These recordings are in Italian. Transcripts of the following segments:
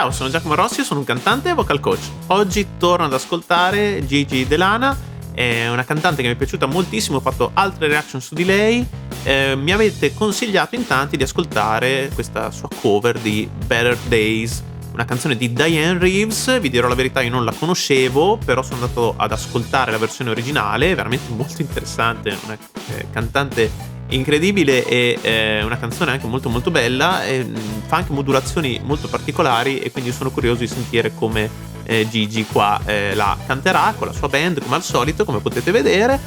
Ciao, sono Giacomo Rossi, sono un cantante e vocal coach. Oggi torno ad ascoltare Gigi D'Elana, è una cantante che mi è piaciuta moltissimo, ho fatto altre reaction su di lei. Mi avete consigliato in tanti di ascoltare questa sua cover di Better Days, una canzone di Diane Reeves. Vi dirò la verità, io non la conoscevo, però sono andato ad ascoltare la versione originale, è veramente molto interessante, una cantante incredibile e una canzone anche molto molto bella, fa anche modulazioni molto particolari e quindi sono curioso di sentire come Gigi qua la canterà con la sua band come al solito, come potete vedere.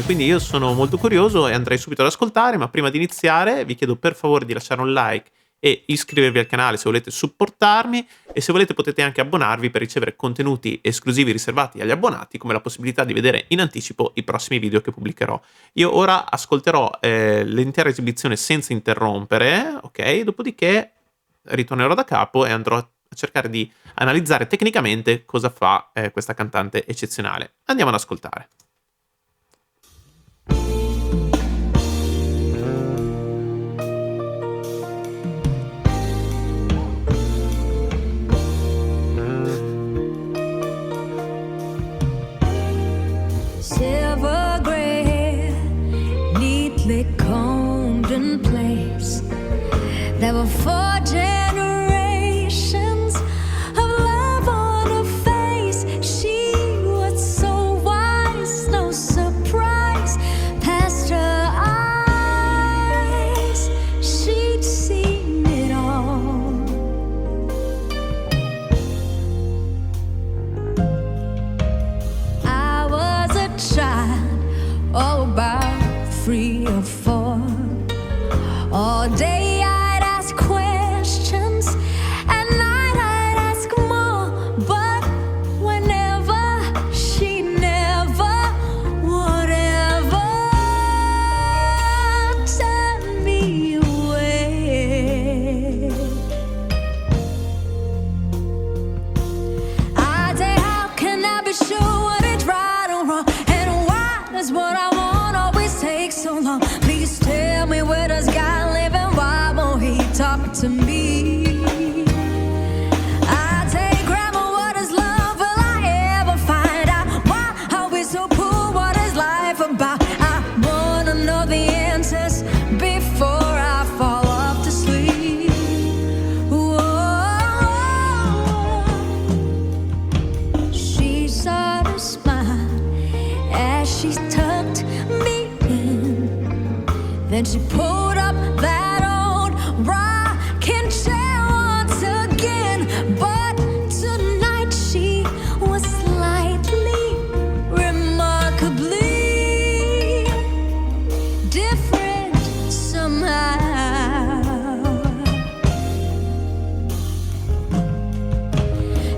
Quindi io sono molto curioso e andrei subito ad ascoltare, ma prima di iniziare vi chiedo per favore di lasciare un like e iscrivervi al canale se volete supportarmi, e se volete potete anche abbonarvi per ricevere contenuti esclusivi riservati agli abbonati, come la possibilità di vedere in anticipo i prossimi video che pubblicherò. Io ora ascolterò l'intera esibizione senza interrompere, ok? Dopodiché ritornerò da capo e andrò a cercare di analizzare tecnicamente cosa fa questa cantante eccezionale. Andiamo ad ascoltare. Silver gray, neatly combed in place. There were 4 generations of love on her face. She was so wise, no surprise. Past her eyes, she'd seen it all. I was a child, oh, about 3 or 4. All day I'd ask questions, at night I'd ask more. But whenever she never would ever turn me away. I say, how can I be sure what is right or wrong? And why does what I want always take so long? Please tell me, where does God live and why won't he talk to me? I take Grandma, what is love? Will I ever find out? Why are we so poor? What is life about? I wanna know the answers before I fall off to sleep. Whoa. She sort of smiled as she tucked me in. Then she pulled up that old rocking chair once again. But tonight she was slightly, remarkably different somehow.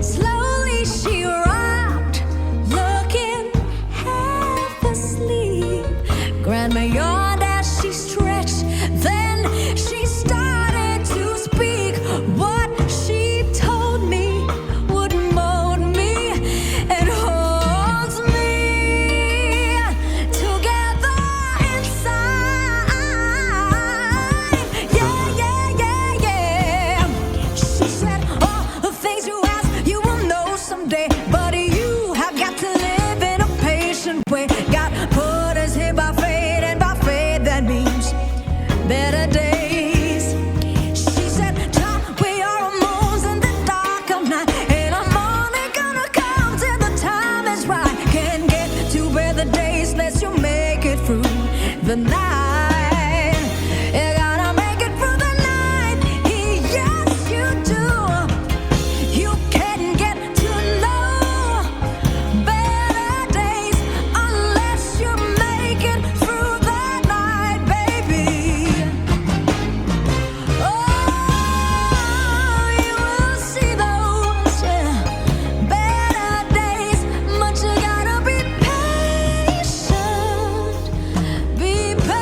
Slowly she rocked, looking half asleep. Grandma yawned as she stretched, then she started to speak. What she told me would mold me and holds me together inside. Yeah, yeah, yeah, yeah. She said, all the things you ask, you will know someday. But you have got to live in a patient way. God put us here by faith, and by faith that means better days. She said, top we are moons in the dark of night, and I'm only gonna come till the time is right. Can't get to better days unless you make it through the night. You gotta make it through the night. Yes, you do. You can't get to know better days unless you make it through the night, baby. Oh, you will see those better days, but you gotta be patient. Be patient.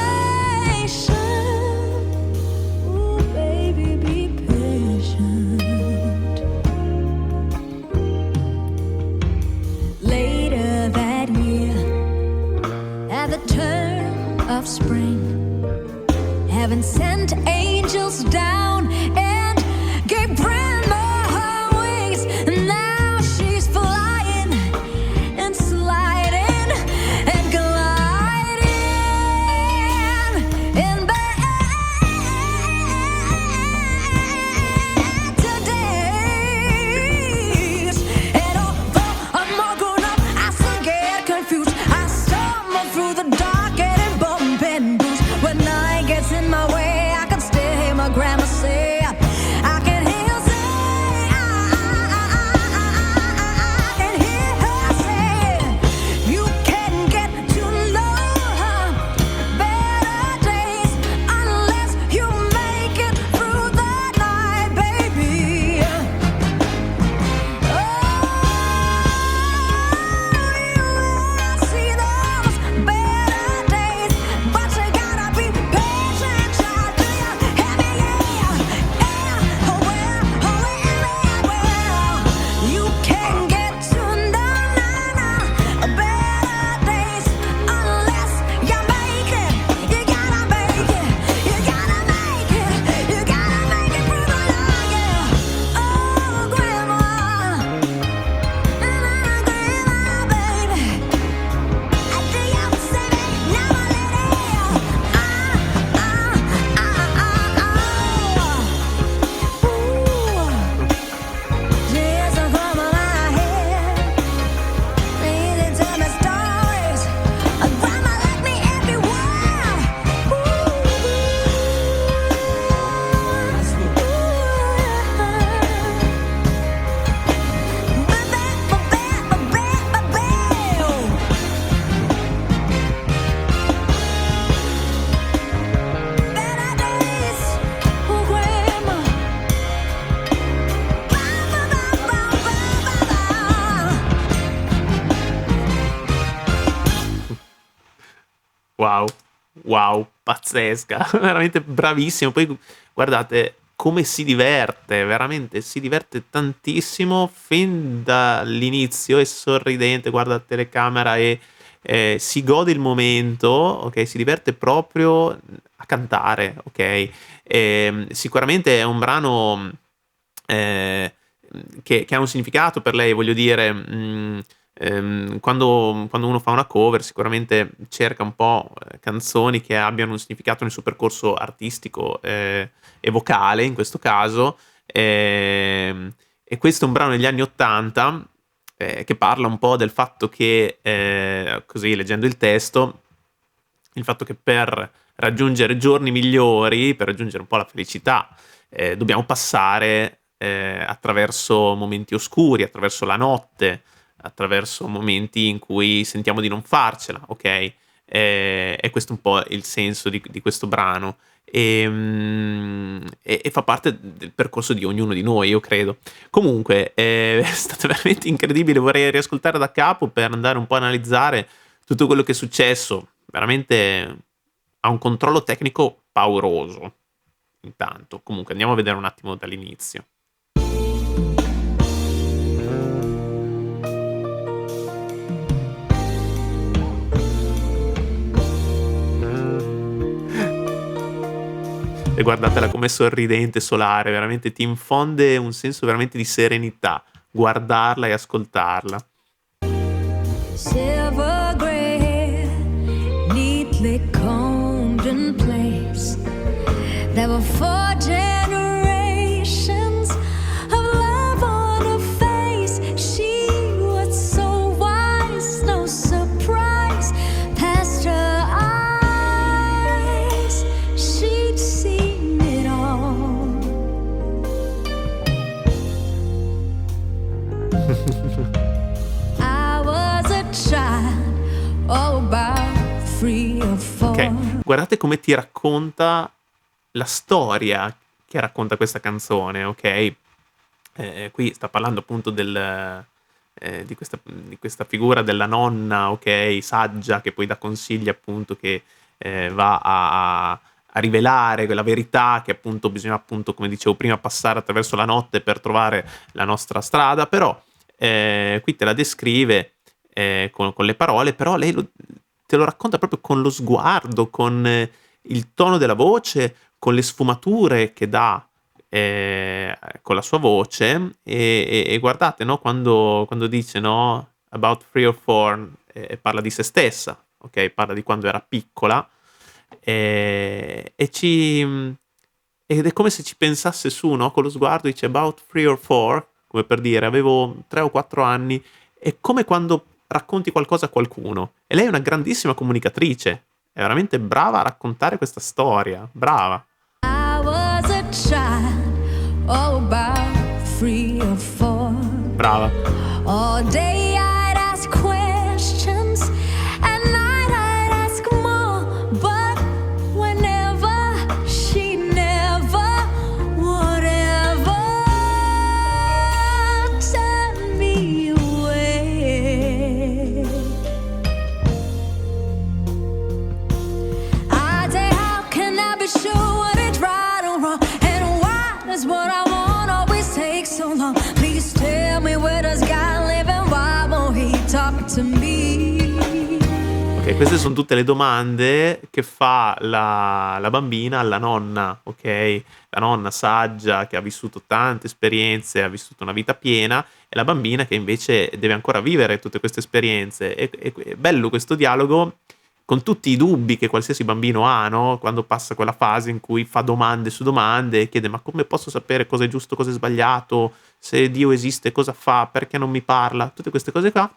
Wow, wow, pazzesca, veramente bravissimo. Poi guardate come si diverte, veramente si diverte tantissimo fin dall'inizio, è sorridente, guarda la telecamera e si gode il momento, ok? Si diverte proprio a cantare, ok? Sicuramente è un brano che ha un significato per lei, voglio dire, quando uno fa una cover sicuramente cerca un po' canzoni che abbiano un significato nel suo percorso artistico e vocale in questo caso, e questo è un brano degli anni '80 che parla un po' del fatto che, così leggendo il testo, il fatto che per raggiungere giorni migliori, per raggiungere un po' la felicità, dobbiamo passare attraverso momenti oscuri, attraverso la notte, attraverso momenti in cui sentiamo di non farcela, ok? E questo è un po' il senso di questo brano. E fa parte del percorso di ognuno di noi, io credo. Comunque, è stato veramente incredibile. Vorrei riascoltare da capo per andare un po' a analizzare tutto quello che è successo. Veramente ha un controllo tecnico pauroso. Intanto, comunque, andiamo a vedere un attimo dall'inizio. E guardatela com'è sorridente, solare, veramente ti infonde un senso veramente di serenità guardarla e ascoltarla. Silver gray, neatly combed in place. There were 4 generations of love on her face. She was so wise, no surprise. Past her eyes, she'd seen it all. I was a child, oh, about 3 or 4. Ok, guardate come ti racconta la storia che racconta questa canzone, ok? Qui sta parlando appunto di questa figura della nonna, ok? Saggia, che poi dà consigli appunto che va a rivelare quella verità che appunto bisogna appunto, come dicevo prima, passare attraverso la notte per trovare la nostra strada, però qui te la descrive con le parole, però lei te lo racconta proprio con lo sguardo, con il tono della voce, con le sfumature che dà con la sua voce e guardate, no, quando dice, no, about 3 or 4, parla di se stessa, ok? Parla di quando era piccola ed è come se ci pensasse su, no? Con lo sguardo dice about 3 or 4, come per dire avevo 3 o 4 anni, è come quando racconti qualcosa a qualcuno. E lei è una grandissima comunicatrice, è veramente brava a raccontare questa storia, brava. I was a child, oh, about 3 or 4. Brava. All day I'd ask questions, at night I'd ask more. But whenever she never would ever turn me away. I say, how can I be sure what is right or wrong? And why does what I want always take so long? Please tell me, where does God live and why won't he talk to me? Ok, queste sono tutte le domande che fa la bambina alla nonna, ok? La nonna saggia che ha vissuto tante esperienze, ha vissuto una vita piena, e la bambina che invece deve ancora vivere tutte queste esperienze. È bello questo dialogo con tutti i dubbi che qualsiasi bambino ha, no? Quando passa quella fase in cui fa domande su domande e chiede ma come posso sapere cosa è giusto, cosa è sbagliato, se Dio esiste cosa fa, perché non mi parla, tutte queste cose qua.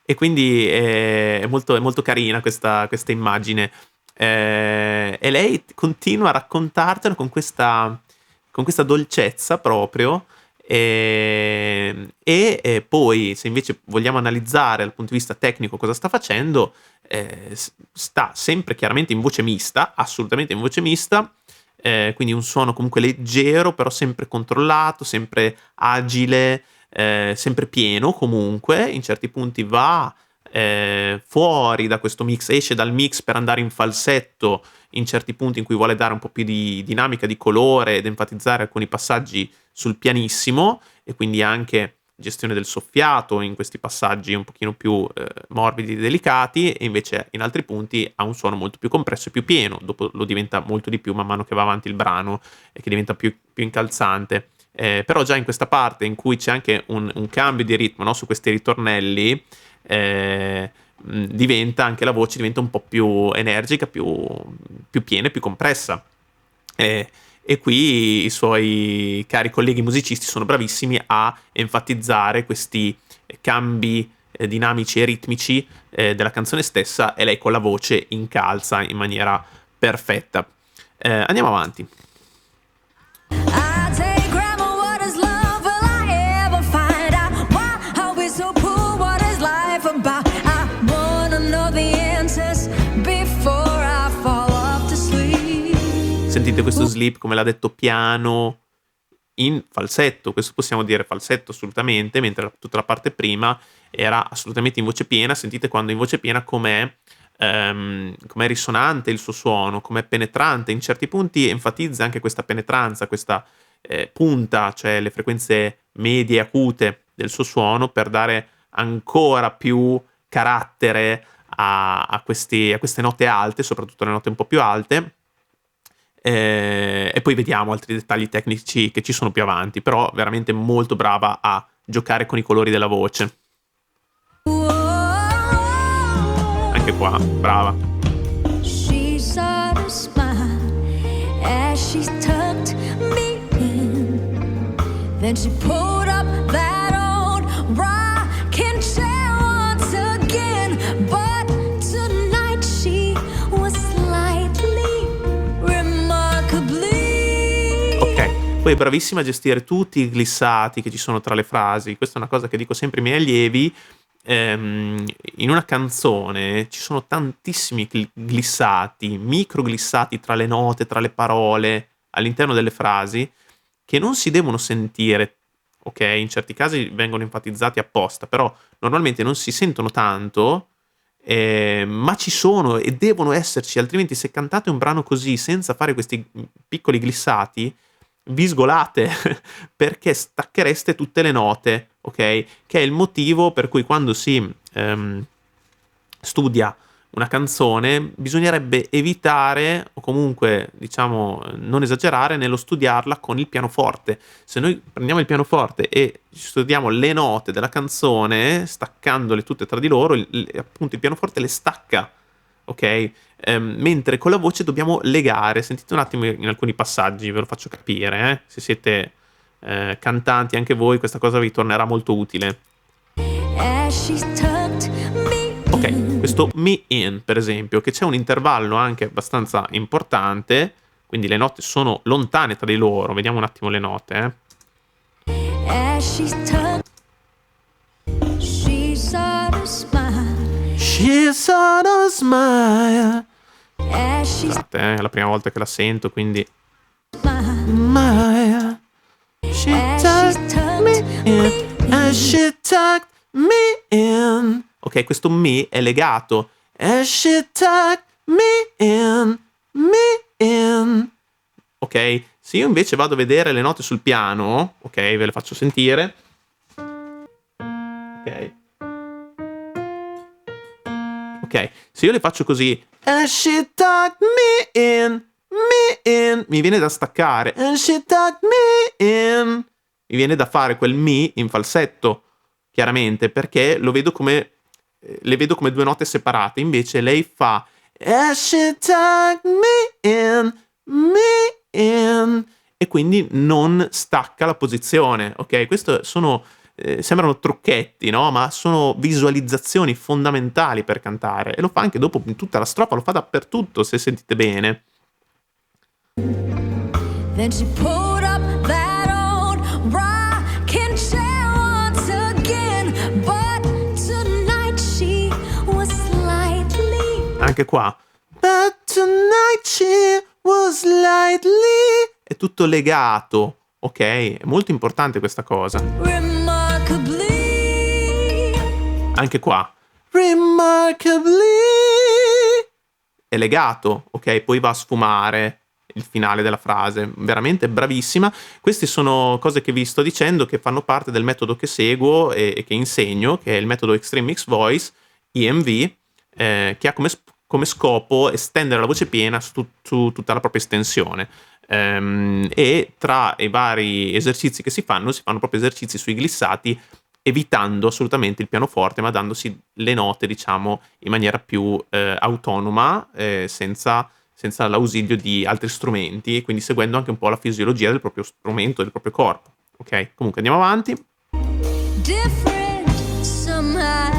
E quindi è molto carina questa immagine. E lei continua a raccontartelo con questa dolcezza proprio. Poi, se invece vogliamo analizzare dal punto di vista tecnico cosa sta facendo, sta sempre chiaramente in voce mista, assolutamente in voce mista. Quindi un suono comunque leggero, però sempre controllato, sempre agile, sempre pieno comunque, in certi punti va fuori da questo mix, esce dal mix per andare in falsetto in certi punti in cui vuole dare un po' più di dinamica, di colore ed enfatizzare alcuni passaggi sul pianissimo, e quindi anche gestione del soffiato in questi passaggi un pochino più morbidi e delicati, e invece in altri punti ha un suono molto più compresso e più pieno. Dopo lo diventa molto di più man mano che va avanti il brano e che diventa più incalzante. Però già in questa parte in cui c'è anche un cambio di ritmo, no? Su questi ritornelli, diventa anche la voce diventa un po' più energica, più piena e più compressa. E qui i suoi cari colleghi musicisti sono bravissimi a enfatizzare questi cambi dinamici e ritmici della canzone stessa, e lei con la voce incalza in maniera perfetta. Andiamo avanti. I take grandma, what is love? Will I ever find out? Why are we so poor? What is life about? I wanna know the answers before I fall off to sleep. Sentite questo slip, come l'ha detto, piano in falsetto. Questo possiamo dire falsetto assolutamente, mentre tutta la parte prima era assolutamente in voce piena. Sentite quando in voce piena com'è risonante il suo suono, com'è penetrante. In certi punti enfatizza anche questa penetranza, questa punta, cioè le frequenze medie acute del suo suono, per dare ancora più carattere a queste note alte, soprattutto le note un po' più alte. E poi vediamo altri dettagli tecnici che ci sono più avanti, però veramente molto brava a giocare con i colori della voce. Anche qua, brava. She saw the smile as she tucked me in. Then she pulled up that old rocking chair once again. But tonight she was slightly, remarkably. Ok, poi è bravissima a gestire tutti i glissati che ci sono tra le frasi. Questa è una cosa che dico sempre ai miei allievi. In una canzone ci sono tantissimi glissati, micro glissati tra le note, tra le parole, all'interno delle frasi, che non si devono sentire, ok? In certi casi vengono enfatizzati apposta, però normalmente non si sentono tanto, ma ci sono e devono esserci, altrimenti se cantate un brano così senza fare questi piccoli glissati, vi sgolate perché stacchereste tutte le note, ok? Che è il motivo per cui quando si studia una canzone bisognerebbe evitare, o comunque diciamo non esagerare nello studiarla con il pianoforte. Se noi prendiamo il pianoforte e studiamo le note della canzone staccandole tutte tra di loro, appunto il pianoforte le stacca, ok? Mentre con la voce dobbiamo legare. Sentite un attimo in alcuni passaggi, ve lo faccio capire, se siete cantanti anche voi questa cosa vi tornerà molto utile. Ok, questo me in, per esempio, che c'è un intervallo anche abbastanza importante, quindi le note sono lontane tra di loro. Vediamo un attimo le note. She saw the smile. Scusate, è la prima volta che la sento, quindi smile. She tucked me in, and she tucked me in. Ok, questo me è legato. And she tucked me in. Ok, se io invece vado a vedere le note sul piano, ok, ve le faccio sentire. Ok, se io le faccio così, and she tucked me in, mi viene da staccare. And she tucked me in, mi viene da fare quel mi in falsetto, chiaramente, perché le vedo come due note separate. Invece lei fa and she tucked me in, e quindi non stacca la posizione, ok? Questo sembrano trucchetti, no? Ma sono visualizzazioni fondamentali per cantare, e lo fa anche dopo in tutta la strofa, lo fa dappertutto, se sentite bene. Then she pulled up that old rocking chair once again, but tonight she was slightly. Anche qua. But tonight she was slightly. È tutto legato, ok? È molto importante questa cosa. Anche qua, remarkably è legato, ok? Poi va a sfumare il finale della frase, veramente bravissima. Queste sono cose che vi sto dicendo che fanno parte del metodo che seguo e che insegno, che è il metodo Extreme Mixed Voice, EMV, che ha come scopo estendere la voce piena su tutta la propria estensione. E tra i vari esercizi che si fanno proprio esercizi sui glissati, evitando assolutamente il pianoforte, ma dandosi le note, diciamo, in maniera più autonoma, senza l'ausilio di altri strumenti, e quindi seguendo anche un po' la fisiologia del proprio strumento, del proprio corpo. Ok? Comunque andiamo avanti. Different somehow.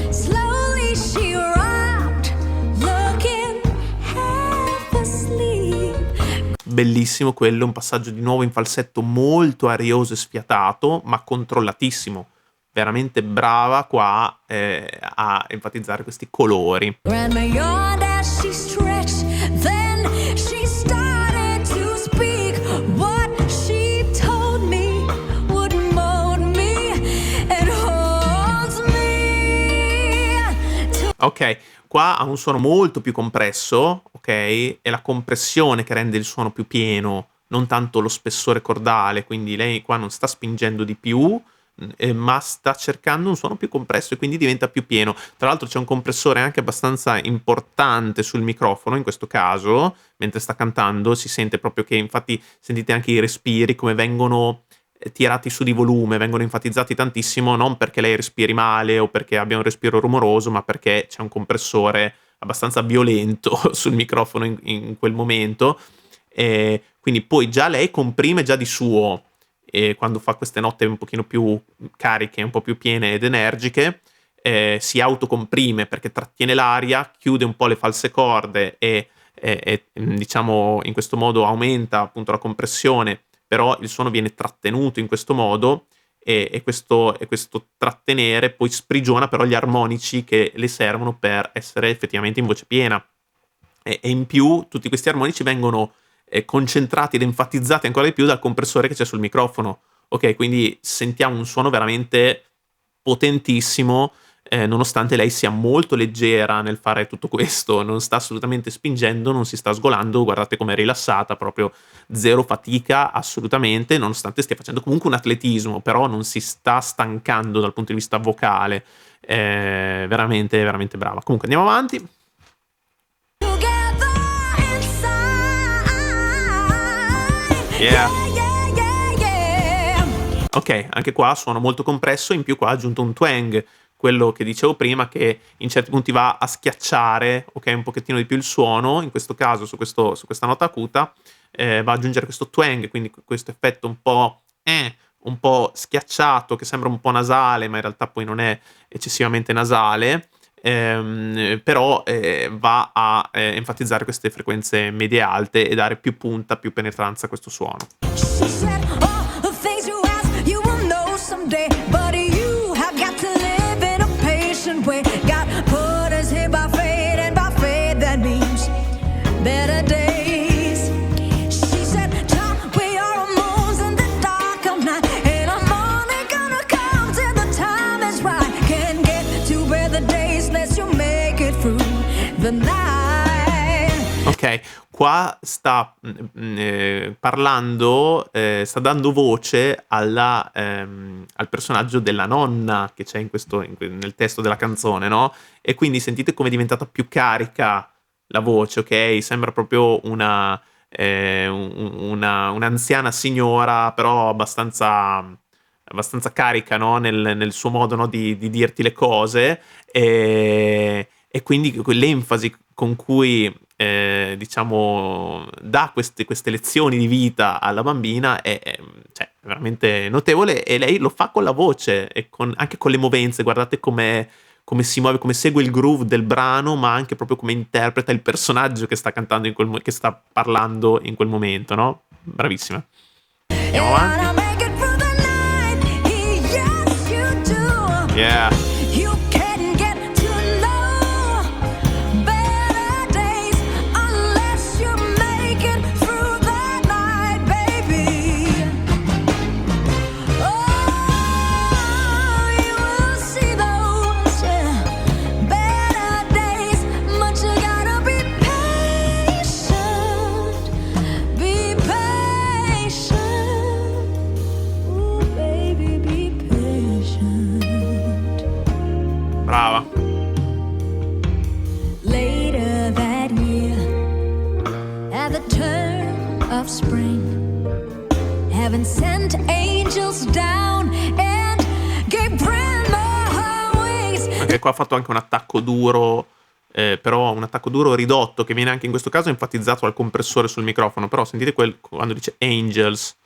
Slowly she rocked, looking half asleep. Bellissimo quello, un passaggio di nuovo in falsetto molto arioso e sfiatato, ma controllatissimo. Veramente brava qua a enfatizzare questi colori. Ran beyond as she stretched, then she started to speak. What she told me would mold me and holds me to. Ok, qua ha un suono molto più compresso, ok? È la compressione che rende il suono più pieno, non tanto lo spessore cordale, quindi lei qua non sta spingendo di più, ma sta cercando un suono più compresso e quindi diventa più pieno. Tra l'altro c'è un compressore anche abbastanza importante sul microfono in questo caso, mentre sta cantando si sente proprio che, infatti sentite anche i respiri come vengono tirati su di volume, vengono enfatizzati tantissimo, non perché lei respiri male o perché abbia un respiro rumoroso, ma perché c'è un compressore abbastanza violento sul microfono in quel momento, e quindi poi già lei comprime già di suo, e quando fa queste note un pochino più cariche, un po' più piene ed energiche, si autocomprime perché trattiene l'aria, chiude un po' le false corde e diciamo in questo modo aumenta appunto la compressione, però il suono viene trattenuto in questo modo e questo trattenere poi sprigiona però gli armonici che le servono per essere effettivamente in voce piena, e in più tutti questi armonici vengono concentrati ed enfatizzati ancora di più dal compressore che c'è sul microfono. Ok, quindi sentiamo un suono veramente potentissimo, nonostante lei sia molto leggera nel fare tutto questo, non sta assolutamente spingendo, non si sta sgolando, guardate com'è rilassata, proprio zero fatica assolutamente, nonostante stia facendo comunque un atletismo, però non si sta stancando dal punto di vista vocale, veramente veramente brava. Comunque andiamo avanti. Yeah. Ok, anche qua suono molto compresso, in più qua ha aggiunto un twang, quello che dicevo prima, che in certi punti va a schiacciare, ok, un pochettino di più il suono, in questo caso su questa nota acuta, va ad aggiungere questo twang, quindi questo effetto un po' schiacciato, che sembra un po' nasale, ma in realtà poi non è eccessivamente nasale, però va a enfatizzare queste frequenze medie alte e dare più punta, più penetranza a questo suono. She said, "All the things you ask, you will know someday. But you have got to live in a patient way. God put us here by faith, and by faith that means better days." She said, "John, we are moons in the dark of night, and I'm only gonna come till the time is right. Can't get to better days unless you make it through the night." Ok, qua sta parlando, sta dando voce al personaggio della nonna che c'è nel testo della canzone, no? E quindi sentite come è diventata più carica la voce, ok? Sembra proprio un'anziana signora, però abbastanza carica, no? Nel suo modo, no? di dirti le cose, e quindi l'enfasi con cui diciamo dà queste lezioni di vita alla bambina è cioè, veramente notevole, e lei lo fa con la voce e anche con le movenze. Guardate come si muove, come segue il groove del brano, ma anche proprio come interpreta il personaggio che sta cantando che sta parlando in quel momento, no? Bravissima. Andiamo avanti. Yeah. the turn of spring, heaven sent angels down and gave grandma her wings. Anche qua ha fatto anche un attacco duro, però un attacco duro ridotto, che viene anche in questo caso enfatizzato dal compressore sul microfono, però sentite quando dice angels.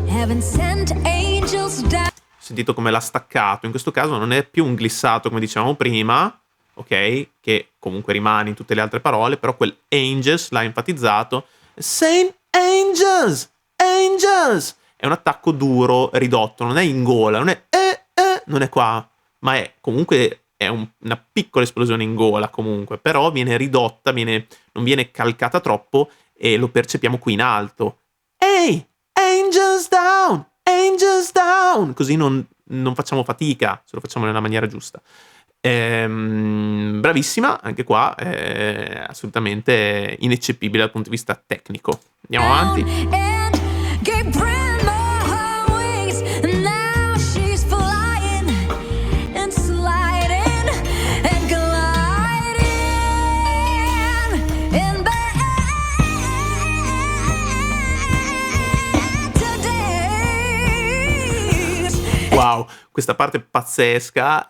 Heaven sent angels down. Sentito come l'ha staccato, in questo caso non è più un glissato come dicevamo prima, ok? Che comunque rimane in tutte le altre parole, però quel angels l'ha enfatizzato. Saint angels! Angels! È un attacco duro, ridotto, non è in gola, non è non è qua, ma è comunque una piccola esplosione in gola comunque, però viene ridotta, non viene calcata troppo e lo percepiamo qui in alto. Ehi! Angels down! Angels down! Così non facciamo fatica, se lo facciamo nella maniera giusta. Bravissima, anche qua, assolutamente ineccepibile dal punto di vista tecnico. Andiamo avanti. And gave grandma her wings. Now she's flying and sliding and gliding in today's. Wow, questa parte è pazzesca.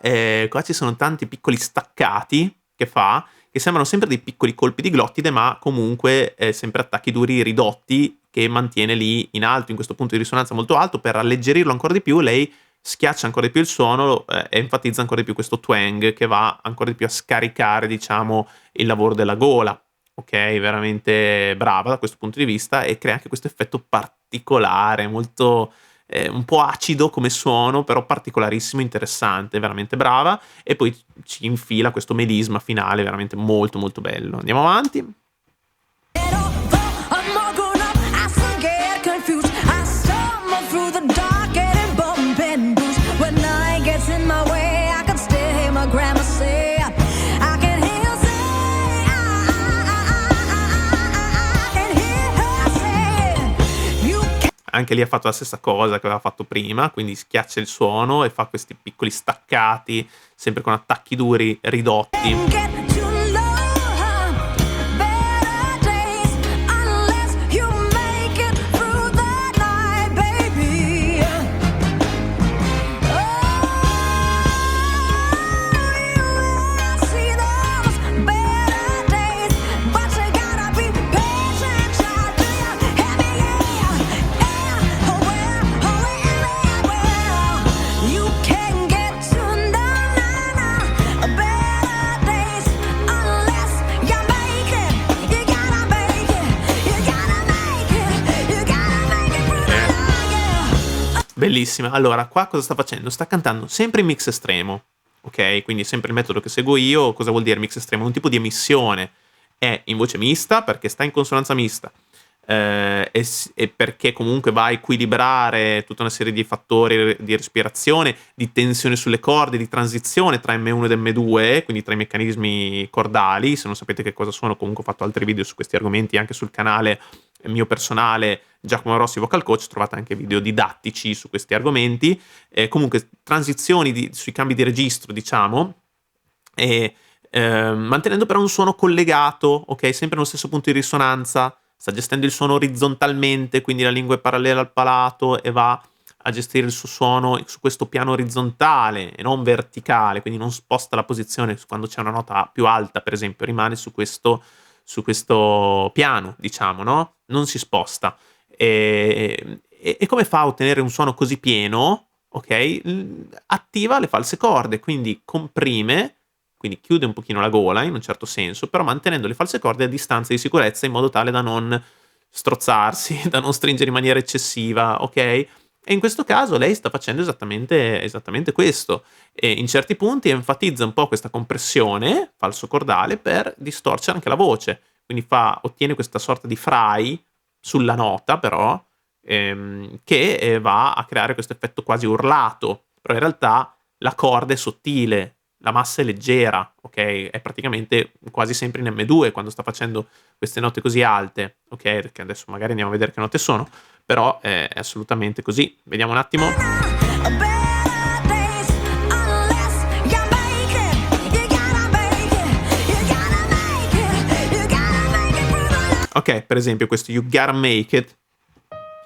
Qua ci sono tanti piccoli staccati che fa, che sembrano sempre dei piccoli colpi di glottide, ma comunque sempre attacchi duri ridotti che mantiene lì in alto, in questo punto di risonanza molto alto. Per alleggerirlo ancora di più, lei schiaccia ancora di più il suono e enfatizza ancora di più questo twang che va ancora di più a scaricare, diciamo, il lavoro della gola. Ok, veramente brava da questo punto di vista, e crea anche questo effetto particolare, molto un po' acido come suono, però particolarissimo, interessante, veramente brava. E poi ci infila questo melisma finale veramente molto molto bello. Andiamo avanti. I'm all grown up, I still get confused. I stumble through the dark and bump and bruise. When night gets in my way, I can still hear my grandma say, I can hear her say, I can hear her say, you can. Anche lì ha fatto la stessa cosa che aveva fatto prima, quindi schiaccia il suono e fa questi piccoli staccati, sempre con attacchi duri ridotti. Get to know better days unless you make it through the night, baby. You will see those better days, but you gotta be patient, child. Do you hear me? Yeah, well, you can get to know better days unless you make it. You gotta make it. You gotta make it. You gotta make it through the night, yeah. Bellissima. Allora, qua cosa sta facendo? Sta cantando sempre in mix estremo, ok? Quindi sempre il metodo che seguo io. Cosa vuol dire mix estremo? Un tipo di emissione. È in voce mista perché sta in consonanza mista, e perché comunque va a equilibrare tutta una serie di fattori di respirazione, di tensione sulle corde, di transizione tra M1 ed M2, quindi tra i meccanismi cordali. Se non sapete che cosa sono, comunque ho fatto altri video su questi argomenti anche sul canale mio personale Giacomo Rossi Vocal Coach, trovate anche video didattici su questi argomenti. Comunque transizioni sui cambi di registro, diciamo, e mantenendo però un suono collegato, ok? Sempre nello stesso punto di risonanza. Sta gestendo il suono orizzontalmente, quindi la lingua è parallela al palato e va a gestire il suo suono su questo piano orizzontale e non verticale, quindi non sposta la posizione quando c'è una nota più alta, per esempio, rimane su questo piano, diciamo, no? Non si sposta. E come fa a ottenere un suono così pieno? Ok? Attiva le false corde, quindi comprime, quindi chiude un pochino la gola in un certo senso, però mantenendo le false corde a distanza di sicurezza in modo tale da non strozzarsi, da non stringere in maniera eccessiva, ok? E in questo caso lei sta facendo esattamente questo, e in certi punti enfatizza un po' questa compressione falso cordale per distorcere anche la voce, quindi ottiene questa sorta di fry sulla nota, però che va a creare questo effetto quasi urlato, però in realtà la corda è sottile, la massa è leggera, ok? È praticamente quasi sempre in M2 quando sta facendo queste note così alte, ok? Perché adesso magari andiamo a vedere che note sono, però è assolutamente così. Vediamo un attimo. Better days unless you make it. You gotta make it. You gotta make Ok, per esempio questo You Gotta Make It,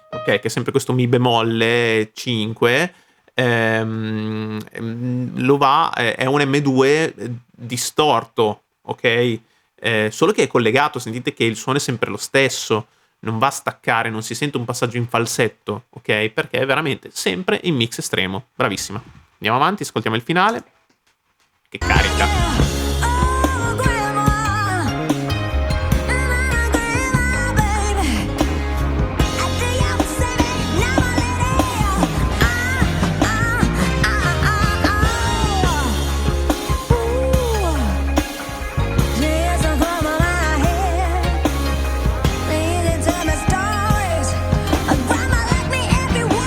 ok, che è sempre questo Mi bemolle 5, lo va, è un M2 distorto, ok? Solo che è collegato, sentite che il suono è sempre lo stesso, non va a staccare, non si sente un passaggio in falsetto, ok? Perché è veramente sempre in mix estremo. Bravissima. Andiamo avanti, ascoltiamo il finale. Che carica. Oh, grandma, grandma, baby. After you say that, now my lady. Ooh, tears are coming my head. Please tell me stories. Grandma left me everywhere.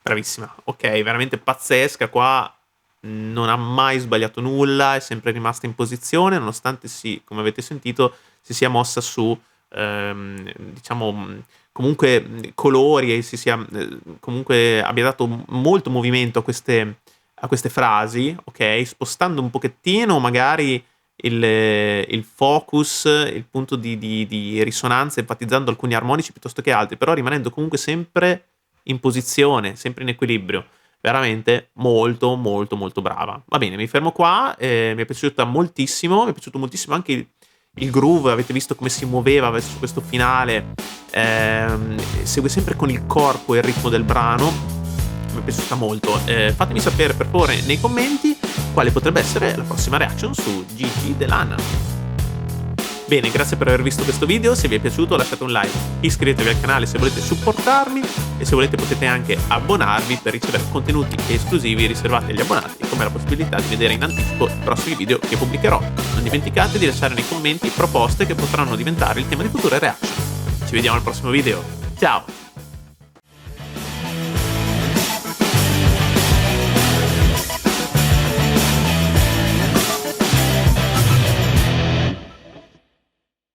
Bravissima, ok, veramente pazzesca. Qua non ha mai sbagliato nulla, è sempre rimasta in posizione, nonostante come avete sentito, si sia mossa su, diciamo, comunque colori e comunque abbia dato molto movimento a queste frasi, ok, spostando un pochettino magari il focus, il punto di risonanza, enfatizzando alcuni armonici piuttosto che altri, però rimanendo comunque sempre in posizione, sempre in equilibrio. Veramente molto molto molto brava. Va bene, mi fermo qua, mi è piaciuta moltissimo, mi è piaciuto moltissimo anche il groove, avete visto come si muoveva verso questo finale, segue sempre con il corpo il ritmo del brano, mi è piaciuta molto. Fatemi sapere per favore nei commenti quale potrebbe essere la prossima reaction su Gigi Delana. Bene, grazie per aver visto questo video, se vi è piaciuto lasciate un like, iscrivetevi al canale se volete supportarmi e se volete potete anche abbonarvi per ricevere contenuti esclusivi riservati agli abbonati, come la possibilità di vedere in anticipo i prossimi video che pubblicherò. Non dimenticate di lasciare nei commenti proposte che potranno diventare il tema di future reaction. Ci vediamo al prossimo video, ciao!